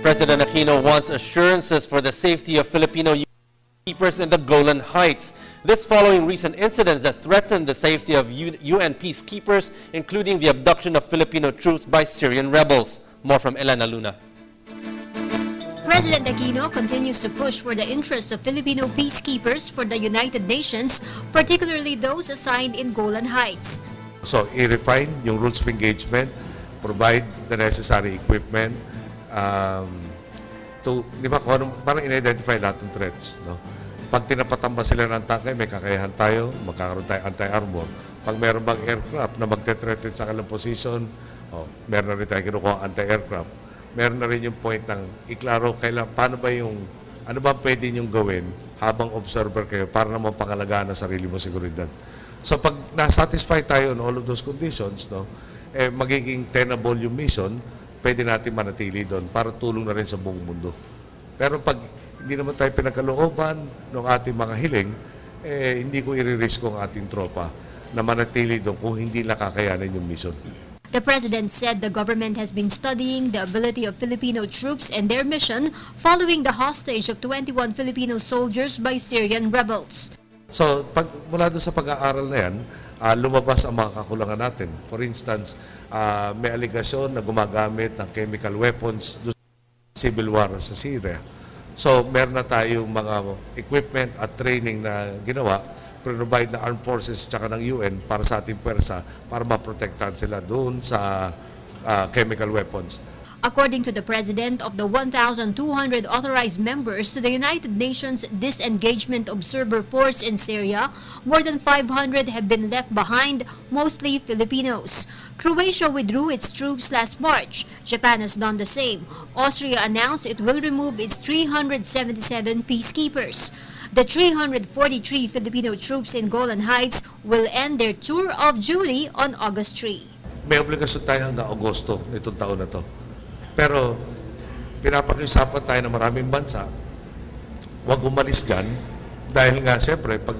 President Aquino wants assurances for the safety of Filipino peacekeepers in the Golan Heights. This following recent incidents that threatened the safety of UN peacekeepers, including the abduction of Filipino troops by Syrian rebels. More from Elena Luna. President Aquino continues to push for the interests of Filipino peacekeepers for the United Nations, particularly those assigned in Golan Heights. So, i-refine yung rules of engagement, provide the necessary equipment, di ba, parang in-identify lahat ng threats. No? Pag tinapatan ba sila ng tangkay, may kakayahan tayo, magkakaroon tayo anti-armor. Pag meron bang aircraft na magte-threaten sa kanilang position, meron na rin tayo kinukuha anti-aircraft. Meron na rin yung point ng iklaro, paano ba yung, ano ba pwede niyong gawin habang observer kayo para naman pangalagaan ang sarili mo seguridad. So pag na-satisfy tayo on all of those conditions, no, magiging tenable yung mission, pwede natin manatili doon para tulong na rin sa buong mundo. Pero pag hindi naman tayo pinagkalooban ng ating mga hiling, hindi ko i-risk ang ating tropa na manatili doon kung hindi nakakayanin yung mission. The President said the government has been studying the ability of Filipino troops and their mission following the hostage of 21 Filipino soldiers by Syrian rebels. So, mula doon sa pag-aaral na yan, lumabas ang mga kakulangan natin. For instance, may aligasyon na gumagamit ng chemical weapons doon sa civil war sa Syria. So, meron na tayong mga equipment at training na ginawa, provide na armed forces at ng UN para sa ating pwersa para maprotektahan sila doon sa chemical weapons. According to the President, of the 1,200 authorized members to the United Nations Disengagement Observer Force in Syria, more than 500 have been left behind, mostly Filipinos. Croatia withdrew its troops last March. Japan has done the same. Austria announced it will remove its 377 peacekeepers. The 343 Filipino troops in Golan Heights will end their tour of duty on August 3. May obligasyon tayo hanggang Agosto nitong taon na to. Pero pinapakiusapan tayo ng maraming bansa, huwag umalis dyan dahil nga siyempre pag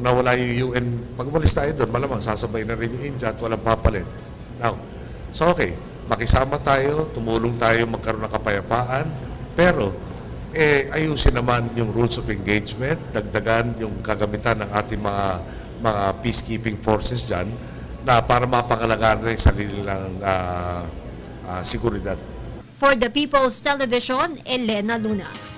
nawala yung UN, pag umalis tayo doon, malamang sasabay na rin yung India at walang papalit. Now, so okay, makisama tayo, tumulong tayo magkaroon ng kapayapaan, pero ayusin naman yung rules of engagement, dagdagan yung kagamitan ng ating mga peacekeeping forces dyan na para mapangalagaan rin sa nilang seguridad. For the People's Television, Elena Luna.